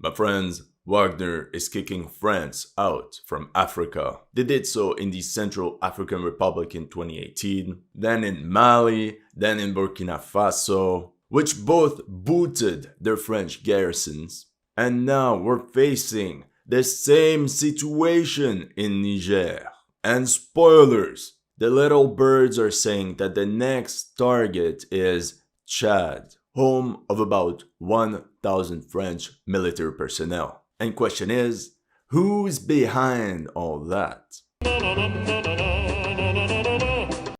My friends, Wagner is kicking France out from Africa. They did so in the Central African Republic in 2018, then in Mali, then in Burkina Faso, which both booted their French garrisons. And now we're facing the same situation in Niger. And spoilers, the little birds are saying that the next target is Chad, home of about 1,000 French military personnel. And question is, who's behind all that?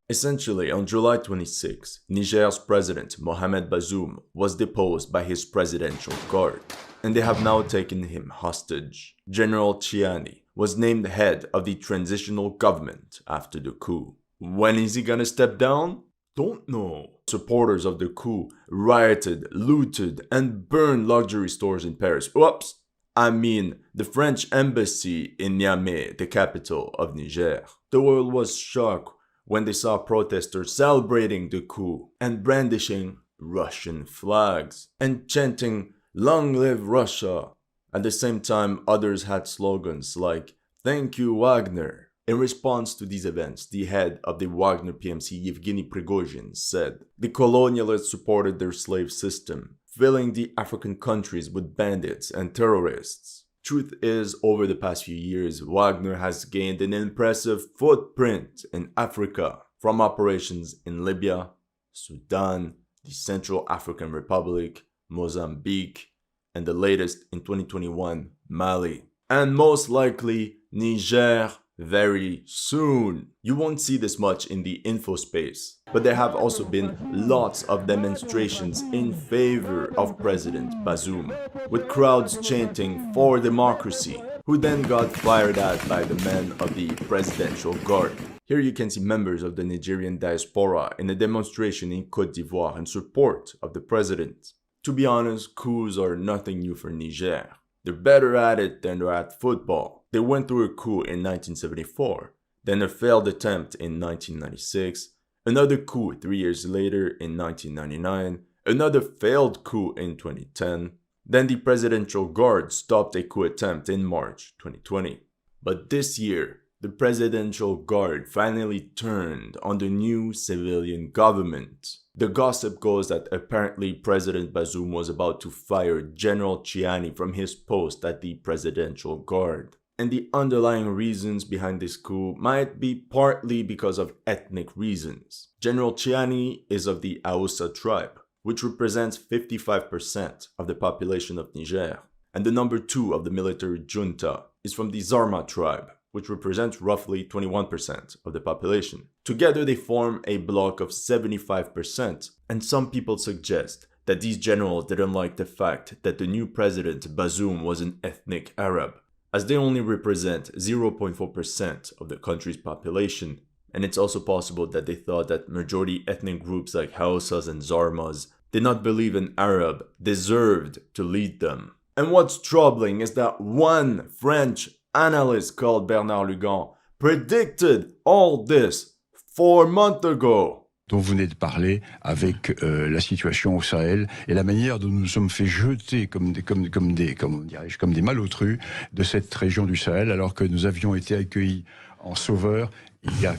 Essentially, on July 26, Niger's president Mohamed Bazoum was deposed by his Presidential Guard, and they have now taken him hostage. General Chiani was named head of the transitional government after the coup. When is he gonna step down? Don't know. Supporters of the coup rioted, looted, and burned luxury stores in Paris. Oops! I mean, the French embassy in Niamey, the capital of Niger. The world was shocked when they saw protesters celebrating the coup and brandishing Russian flags and chanting, "Long live Russia." At the same time, others had slogans like, "Thank you, Wagner." In response to these events, the head of the Wagner PMC, Yevgeny Prigozhin, said the colonialists supported their slave system, filling the African countries with bandits and terrorists. Truth is, over the past few years, Wagner has gained an impressive footprint in Africa, from operations in Libya, Sudan, the Central African Republic, Mozambique, and the latest in 2021, Mali. And most likely, Niger very soon. You won't see this much in the info space, but there have also been lots of demonstrations in favor of President Bazoum, with crowds chanting for democracy, who then got fired at by the men of the Presidential Guard. Here you can see members of the Nigerian diaspora in a demonstration in Côte d'Ivoire in support of the president. To be honest, coups are nothing new for Niger. They're better at it than they're at football. They went through a coup in 1974, then a failed attempt in 1996, another coup 3 years later in 1999, another failed coup in 2010, then the Presidential Guard stopped a coup attempt in March 2020. But this year, the Presidential Guard finally turned on the new civilian government. The gossip goes that apparently President Bazoum was about to fire General Chiani from his post at the Presidential Guard. And the underlying reasons behind this coup might be partly because of ethnic reasons. General Chiani is of the Hausa tribe, which represents 55% of the population of Niger. And the number 2 of the military junta is from the Zarma tribe, which represents roughly 21% of the population. Together they form a bloc of 75%, and some people suggest that these generals didn't like the fact that the new president Bazoum was an ethnic Arab, as they only represent 0.4% of the country's population, and it's also possible that they thought that majority ethnic groups like Hausas and Zarmas did not believe an Arab deserved to lead them. And what's troubling is that one French analyst called Bernard Lugan predicted all this 4 months ago. Dont vous venez de parler avec la situation au Sahel et la manière dont nous nous sommes fait jeter comme des malotrus de cette région du Sahel, alors que nous avions été accueillis en sauveurs il y a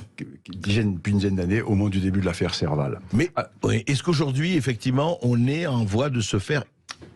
une dizaine d'années, au moment du début de l'affaire Serval. Mais est-ce qu'aujourd'hui, effectivement, on est en voie de se faire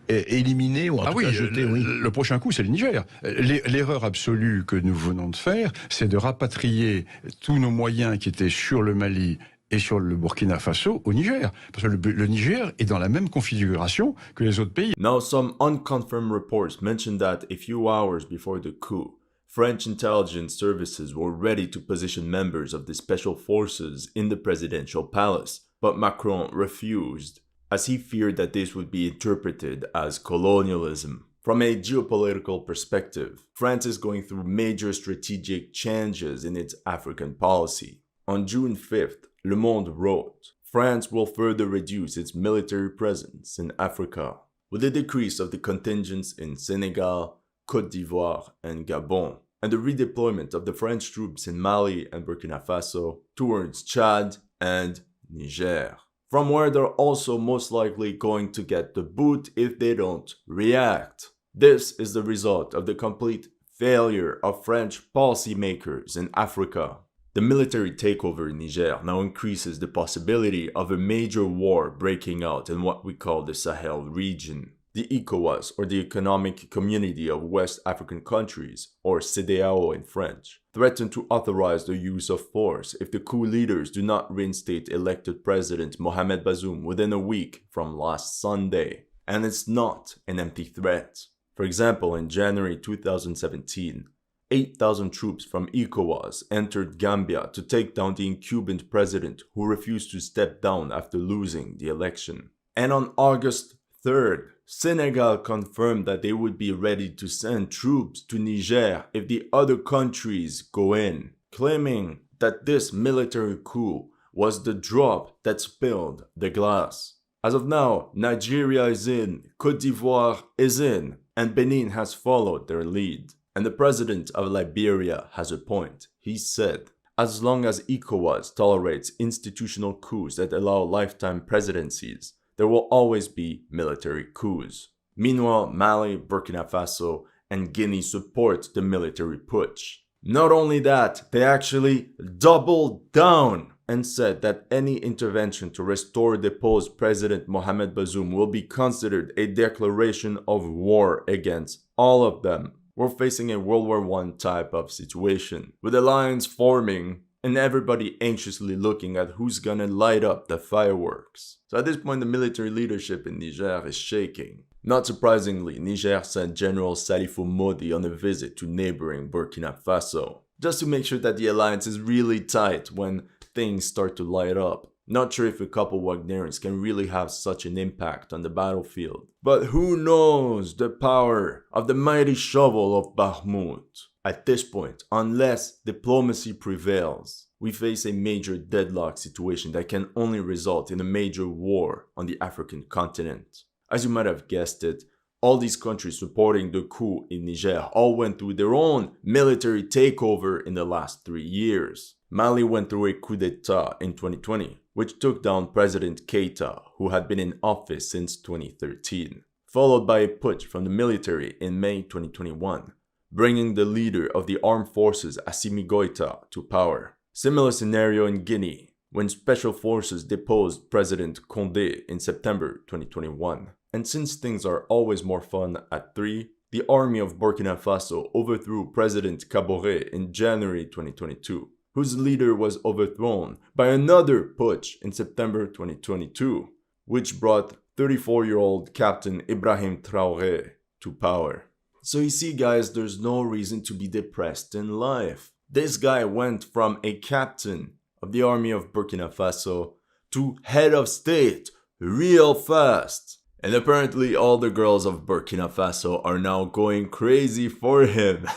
éliminer ou en tout cas jeter, le prochain coup, c'est le Niger. L'erreur absolue que nous venons de faire, c'est de rapatrier tous nos moyens qui étaient sur le Mali et sur le Burkina Faso au Niger. Parce que le Niger est dans la même configuration que les autres pays. Now, some unconfirmed reports mentioned that a few hours before the coup, French intelligence services were ready to position members of the special forces in the presidential palace, but Macron refused, as he feared that this would be interpreted as colonialism. From a geopolitical perspective, France is going through major strategic changes in its African policy. On June 5th, Le Monde wrote, France will further reduce its military presence in Africa, with a decrease of the contingents in Senegal, Côte d'Ivoire, and Gabon, and the redeployment of the French troops in Mali and Burkina Faso towards Chad and Niger, from where they're also most likely going to get the boot if they don't react. This is the result of the complete failure of French policymakers in Africa. The military takeover in Niger now increases the possibility of a major war breaking out in what we call the Sahel region. The ECOWAS, or the Economic Community of West African Countries, or CEDEAO in French, threatened to authorize the use of force if the coup leaders do not reinstate elected President Mohamed Bazoum within a week from last Sunday. And it's not an empty threat. For example, in January 2017, 8,000 troops from ECOWAS entered Gambia to take down the incumbent president who refused to step down after losing the election. And on August 3rd, Senegal confirmed that they would be ready to send troops to Niger if the other countries go in, claiming that this military coup was the drop that spilled the glass. As of now, Nigeria is in, Côte d'Ivoire is in, and Benin has followed their lead. And the president of Liberia has a point. He said, as long as ECOWAS tolerates institutional coups that allow lifetime presidencies, there will always be military coups. Meanwhile, Mali, Burkina Faso, and Guinea support the military putsch. Not only that, they actually doubled down and said that any intervention to restore deposed President Mohamed Bazoum will be considered a declaration of war against all of them. We're facing a World War I type of situation, with alliance forming and everybody anxiously looking at who's gonna light up the fireworks. So at this point, the military leadership in Niger is shaking. Not surprisingly, Niger sent General Salifou Modi on a visit to neighboring Burkina Faso, just to make sure that the alliance is really tight when things start to light up. Not sure if a couple Wagnerians can really have such an impact on the battlefield. But who knows the power of the mighty shovel of Bakhmut? At this point, unless diplomacy prevails, we face a major deadlock situation that can only result in a major war on the African continent. As you might have guessed it, all these countries supporting the coup in Niger all went through their own military takeover in the last 3 years. Mali went through a coup d'etat in 2020, which took down President Keita, who had been in office since 2013, followed by a putsch from the military in May 2021, bringing the leader of the armed forces Assimi Goïta to power. Similar scenario in Guinea, when special forces deposed President Condé in September 2021. And since things are always more fun at 3, the army of Burkina Faso overthrew President Kaboré in January 2022, whose leader was overthrown by another putsch in September 2022, which brought 34-year-old Captain Ibrahim Traoré to power. So you see guys, there's no reason to be depressed in life. This guy went from a captain of the army of Burkina Faso to head of state real fast. And apparently all the girls of Burkina Faso are now going crazy for him.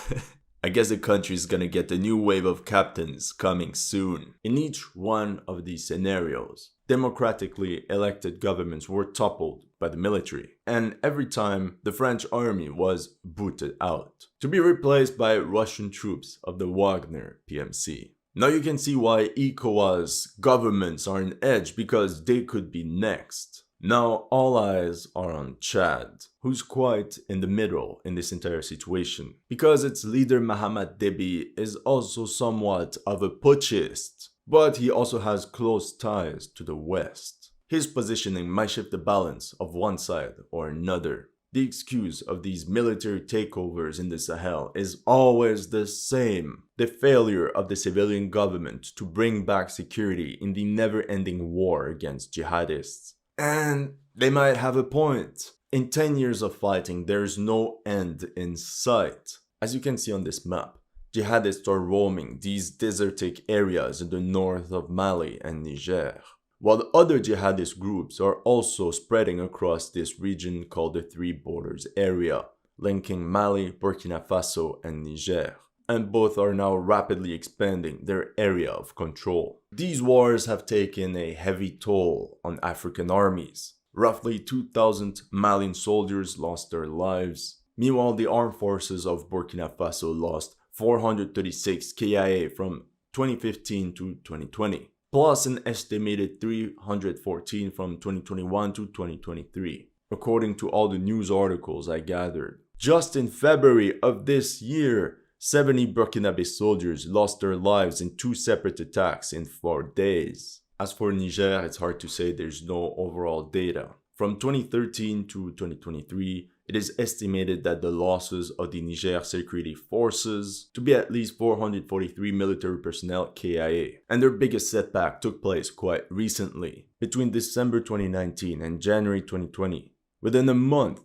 I guess the country is gonna get a new wave of captains coming soon. In each one of these scenarios, democratically elected governments were toppled by the military, and every time the French army was booted out, to be replaced by Russian troops of the Wagner PMC. Now you can see why ECOWAS governments are on edge, because they could be next. Now all eyes are on Chad, who's quite in the middle in this entire situation, because its leader Mahamat Déby is also somewhat of a putschist, but he also has close ties to the West. His positioning might shift the balance of one side or another. The excuse of these military takeovers in the Sahel is always the same: the failure of the civilian government to bring back security in the never-ending war against jihadists. And they might have a point. In 10 years of fighting, there is no end in sight. As you can see on this map, jihadists are roaming these desertic areas in the north of Mali and Niger, while other jihadist groups are also spreading across this region called the Three Borders area, linking Mali, Burkina Faso, and Niger. And both are now rapidly expanding their area of control. These wars have taken a heavy toll on African armies. Roughly 2,000 Malian soldiers lost their lives. Meanwhile, the armed forces of Burkina Faso lost 436 KIA from 2015 to 2020, plus an estimated 314 from 2021 to 2023, according to all the news articles I gathered. Just in February of this year, 70 Burkina soldiers lost their lives in 2 separate attacks in 4 days. As for Niger, it's hard to say, there's no overall data. From 2013 to 2023, it is estimated that the losses of the Niger security forces to be at least 443 military personnel KIA. And their biggest setback took place quite recently, between December 2019 and January 2020. Within a month,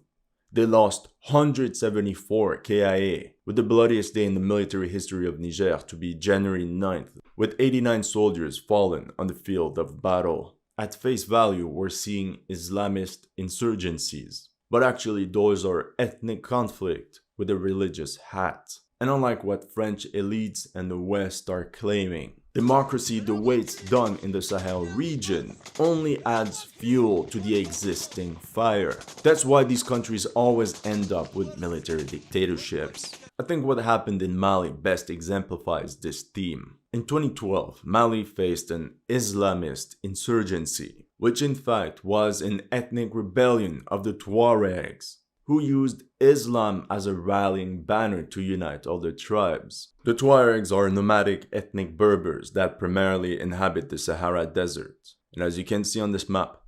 they lost 174 KIA, with the bloodiest day in the military history of Niger to be January 9th, with 89 soldiers fallen on the field of battle. At face value, we're seeing Islamist insurgencies, but actually those are ethnic conflict with a religious hat. And unlike what French elites and the West are claiming, democracy the way it's done in the Sahel region only adds fuel to the existing fire. That's why these countries always end up with military dictatorships. I think what happened in Mali best exemplifies this theme. In 2012, Mali faced an Islamist insurgency, which in fact was an ethnic rebellion of the Tuaregs, who used Islam as a rallying banner to unite all the tribes. The Tuaregs are nomadic ethnic Berbers that primarily inhabit the Sahara Desert. And as you can see on this map,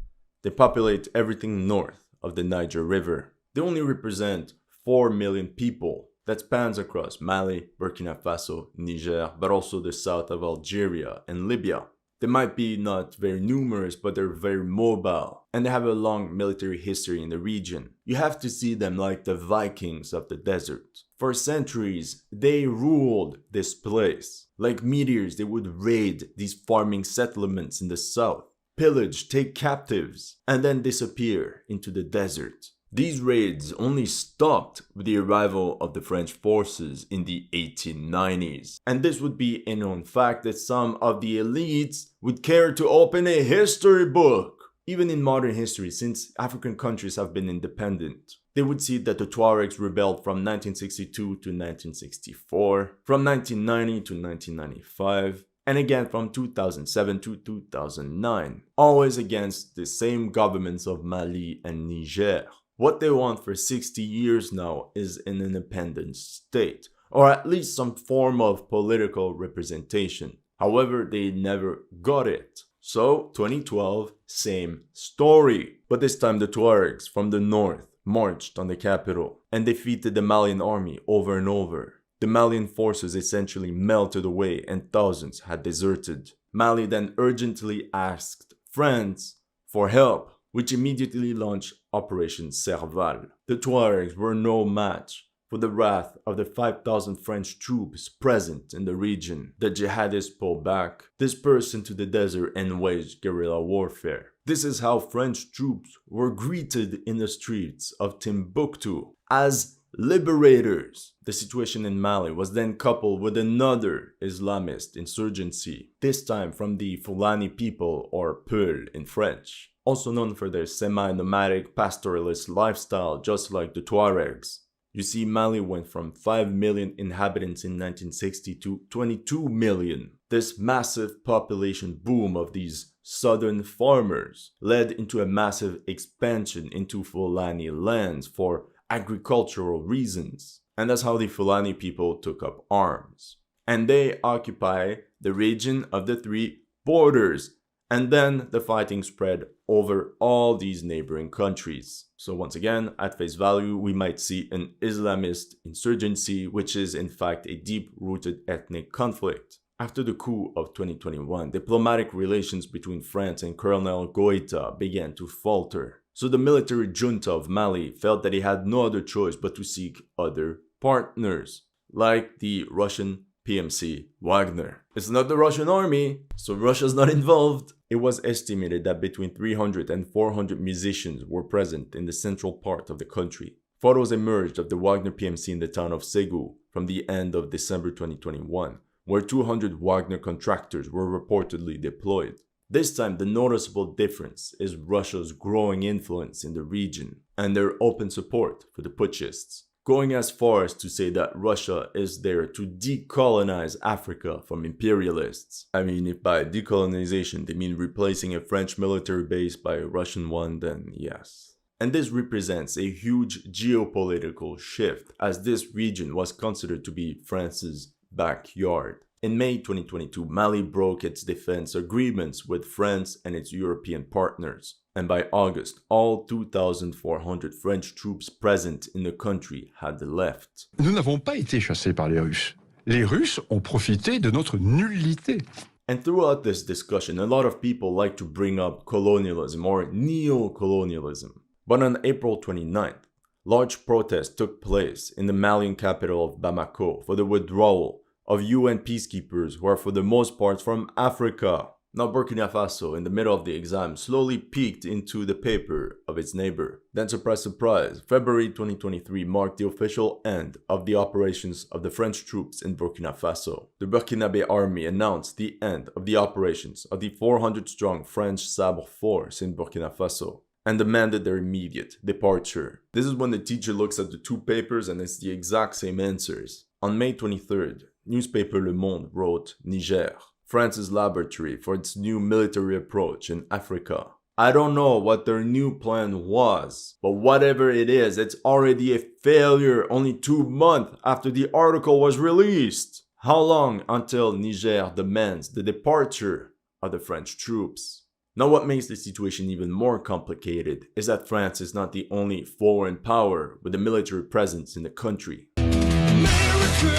they populate everything north of the Niger River. They only represent 4 million people. That spans across Mali, Burkina Faso, Niger, but also the south of Algeria and Libya. They might be not very numerous, but they're very mobile, and they have a long military history in the region. You have to see them like the Vikings of the desert. For centuries, they ruled this place. Like meteors, they would raid these farming settlements in the south, pillage, take captives, and then disappear into the desert. These raids only stopped with the arrival of the French forces in the 1890s. And this would be a known fact that some of the elites would care to open a history book. Even in modern history, since African countries have been independent, they would see that the Tuaregs rebelled from 1962 to 1964, from 1990 to 1995, and again from 2007 to 2009, always against the same governments of Mali and Niger. What they want for 60 years now is an independent state, or at least some form of political representation. However, they never got it. So, 2012, same story. But this time the Tuaregs from the north marched on the capital and defeated the Malian army over and over. The Malian forces essentially melted away and thousands had deserted. Mali then urgently asked France for help, which immediately launched Operation Serval. The Tuaregs were no match for the wrath of the 5,000 French troops present in the region. The jihadists pulled back, dispersed into the desert, and waged guerrilla warfare. This is how French troops were greeted in the streets of Timbuktu as liberators. The situation in Mali was then coupled with another Islamist insurgency, this time from the Fulani people, or Peul in French, also known for their semi-nomadic pastoralist lifestyle just like the Tuaregs. You see, Mali went from 5 million inhabitants in 1960 to 22 million. This massive population boom of these southern farmers led into a massive expansion into Fulani lands for agricultural reasons. And that's how the Fulani people took up arms. And they occupy the region of the 3 borders. And then the fighting spread over all these neighboring countries. So once again, at face value, we might see an Islamist insurgency, which is in fact a deep-rooted ethnic conflict. After the coup of 2021, diplomatic relations between France and Colonel Goïta began to falter. So the military junta of Mali felt that he had no other choice but to seek other partners, like the Russian PMC Wagner. It's not the Russian army, so Russia's not involved. It was estimated that between 300 and 400 musicians were present in the central part of the country. Photos emerged of the Wagner PMC in the town of Ségou from the end of December 2021, where 200 Wagner contractors were reportedly deployed. This time, the noticeable difference is Russia's growing influence in the region and their open support for the putschists, going as far as to say that Russia is there to decolonize Africa from imperialists. I mean, if by decolonization they mean replacing a French military base by a Russian one, then yes. And this represents a huge geopolitical shift, as this region was considered to be France's backyard. In May 2022, Mali broke its defense agreements with France and its European partners. And by August, all 2,400 French troops present in the country had left. Nous n'avons pas été chassés par les Russes. Les Russes ont profité de notre nullité. And throughout this discussion, a lot of people like to bring up colonialism or neo-colonialism. But on April 29th, large protests took place in the Malian capital of Bamako for the withdrawal of UN peacekeepers who are for the most part from Africa. Now Burkina Faso, in the middle of the exam, slowly peeked into the paper of its neighbor. Then surprise, surprise, February 2023 marked the official end of the operations of the French troops in Burkina Faso. The Burkinabe army announced the end of the operations of the 400-strong French Sabre force in Burkina Faso and demanded their immediate departure. This is when the teacher looks at the two papers and it's the exact same answers. On May 23rd, newspaper Le Monde wrote, Niger, France's laboratory for its new military approach in Africa. I don't know what their new plan was, but whatever it is, it's already a failure only 2 months after the article was released. How long until Niger demands the departure of the French troops? Now what makes the situation even more complicated is that France is not the only foreign power with a military presence in the country. America,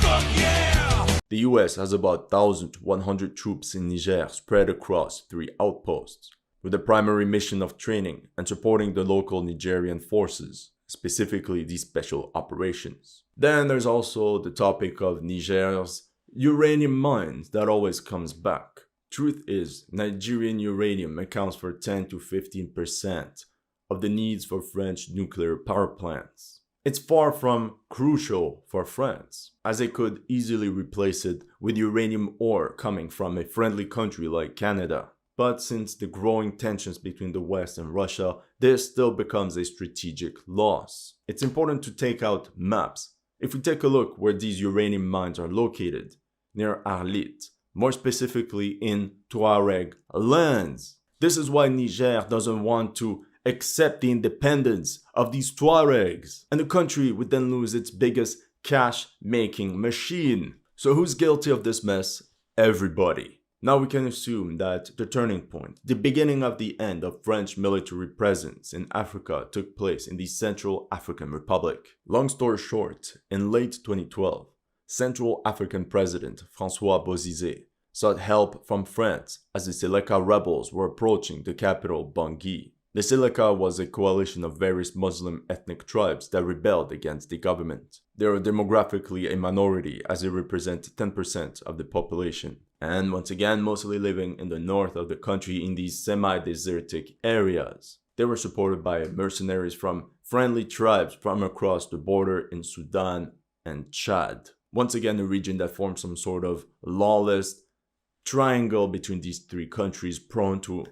fuck yeah! The US has about 1,100 troops in Niger spread across 3 outposts, with the primary mission of training and supporting the local Nigerian forces, specifically these special operations. Then there's also the topic of Niger's uranium mines that always comes back. Truth is, Nigerian uranium accounts for 10 to 15% of the needs for French nuclear power plants. It's far from crucial for France, as they could easily replace it with uranium ore coming from a friendly country like Canada. But since the growing tensions between the West and Russia, this still becomes a strategic loss. It's important to take out maps. If we take a look where these uranium mines are located, near Arlit, more specifically in Tuareg lands. This is why Niger doesn't want to accept the independence of these Tuaregs, and the country would then lose its biggest cash-making machine. So who's guilty of this mess? Everybody. Now we can assume that the turning point, the beginning of the end of French military presence in Africa, took place in the Central African Republic. Long story short, in late 2012, Central African President François Bozizé sought help from France as the Seleka rebels were approaching the capital Bangui. The Seleka was a coalition of various Muslim ethnic tribes that rebelled against the government. They are demographically a minority as they represent 10% of the population, and once again mostly living in the north of the country in these semi-desertic areas. They were supported by mercenaries from friendly tribes from across the border in Sudan and Chad. Once again, a region that formed some sort of lawless triangle between these 3 countries prone to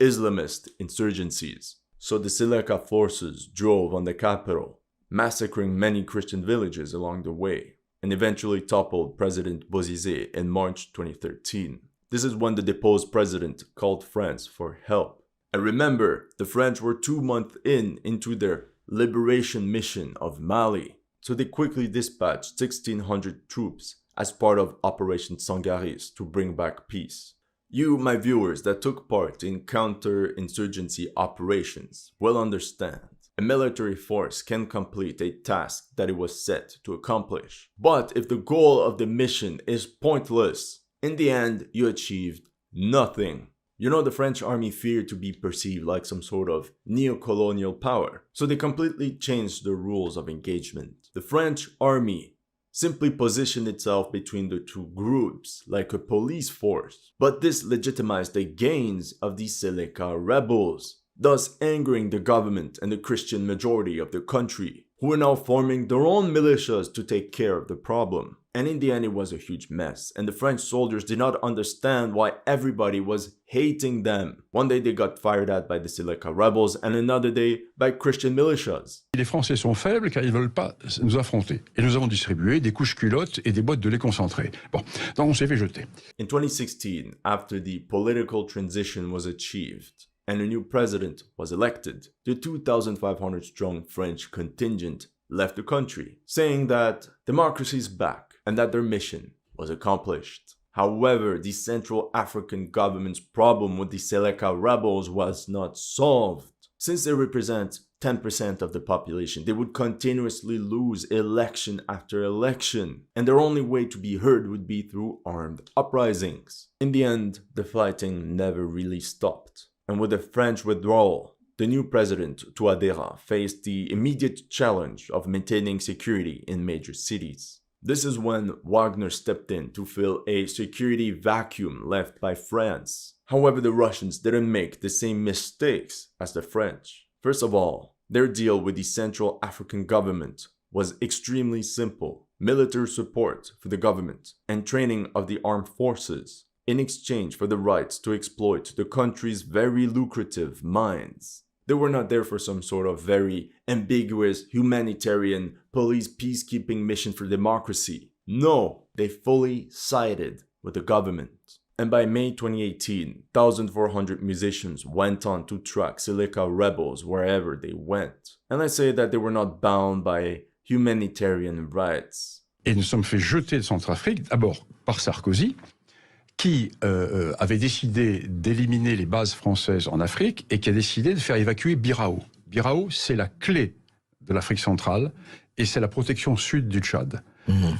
Islamist insurgencies. So the Seleka forces drove on the capital, massacring many Christian villages along the way, and eventually toppled President Bozizé in March 2013. This is when the deposed president called France for help. And remember, the French were 2 months into their liberation mission of Mali, so they quickly dispatched 1,600 troops as part of Operation Sangaris to bring back peace. You, my viewers, that took part in counter-insurgency operations will understand. A military force can complete a task that it was set to accomplish. But if the goal of the mission is pointless, in the end, you achieved nothing. You know, the French army feared to be perceived like some sort of neo-colonial power, so they completely changed the rules of engagement. The French army simply positioned itself between the 2 groups like a police force, but this legitimized the gains of the Seleka rebels, thus angering the government and the Christian majority of the country, who were now forming their own militias to take care of the problem. And in the end, it was a huge mess, and the French soldiers did not understand why everybody was hating them. One day they got fired at by the Seleka rebels, and another day by Christian militias. Les Français sont faibles car ils ne veulent pas nous affronter. Et nous avons distribué des couches culottes et des boîtes de lait concentré. Bon, donc on s'est fait jeter. In 2016, after the political transition was achieved, and a new president was elected, the 2,500 strong French contingent left the country, saying that democracy is back and that their mission was accomplished. However, the Central African government's problem with the Seleka rebels was not solved. Since they represent 10% of the population, they would continuously lose election after election, and their only way to be heard would be through armed uprisings. In the end, the fighting never really stopped, and with the French withdrawal, the new president, Touadéra, faced the immediate challenge of maintaining security in major cities. This is when Wagner stepped in to fill a security vacuum left by France. However, the Russians didn't make the same mistakes as the French. First of all, their deal with the Central African government was extremely simple: military support for the government and training of the armed forces in exchange for the rights to exploit the country's very lucrative mines. They were not there for some sort of very ambiguous humanitarian police peacekeeping mission for democracy. No, they fully sided with the government. And by May 2018, 1,400 musicians went on to track Seleka rebels wherever they went. And I say that they were not bound by humanitarian rights. Et nous sommes fait jeter de Centrafrique, d'abord par Sarkozy, qui avait décidé d'éliminer les bases françaises en Afrique et qui a décidé de faire évacuer Birao. Birao, c'est la clé de l'Afrique centrale et c'est la protection sud du Tchad.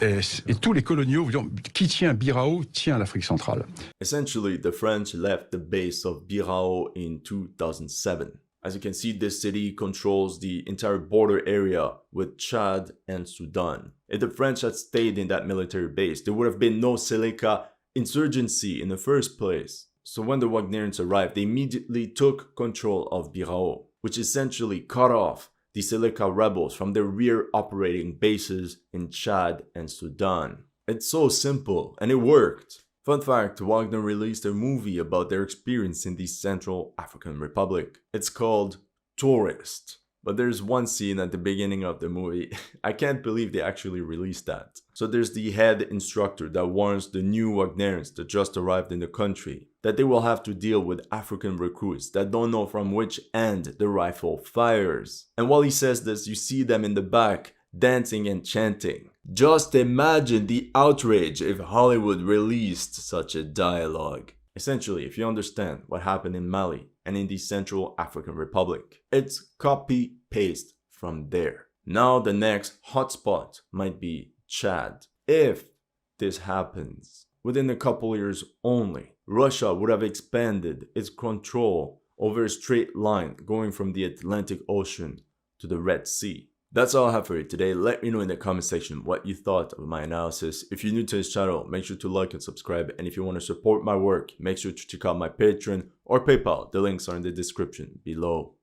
Et tous les coloniaux, qui tient Birao, tient l'Afrique centrale. Essentially, the French left the base of Birao in 2007. As you can see, this city controls the entire border area with Chad and Sudan. If the French had stayed in that military base, there would have been no Seleka insurgency in the first place. So when the Wagnerians arrived, they immediately took control of Birao, which essentially cut off the Seleka rebels from their rear operating bases in Chad and Sudan. It's so simple, and it worked. Fun fact, Wagner released a movie about their experience in the Central African Republic. It's called Tourist. But there's one scene at the beginning of the movie, I can't believe they actually released that. So there's the head instructor that warns the new Wagnerians that just arrived in the country that they will have to deal with African recruits that don't know from which end the rifle fires. And while he says this, you see them in the back dancing and chanting. Just imagine the outrage if Hollywood released such a dialogue. Essentially, if you understand what happened in Mali and in the Central African Republic, it's copy-paste from there. Now the next hotspot might be Chad. If this happens, within a couple years only, Russia would have expanded its control over a straight line going from the Atlantic Ocean to the Red Sea. That's all I have for you today. Let me know in the comment section what you thought of my analysis. If you're new to this channel, make sure to like and subscribe. And if you want to support my work, make sure to check out my Patreon or PayPal. The links are in the description below.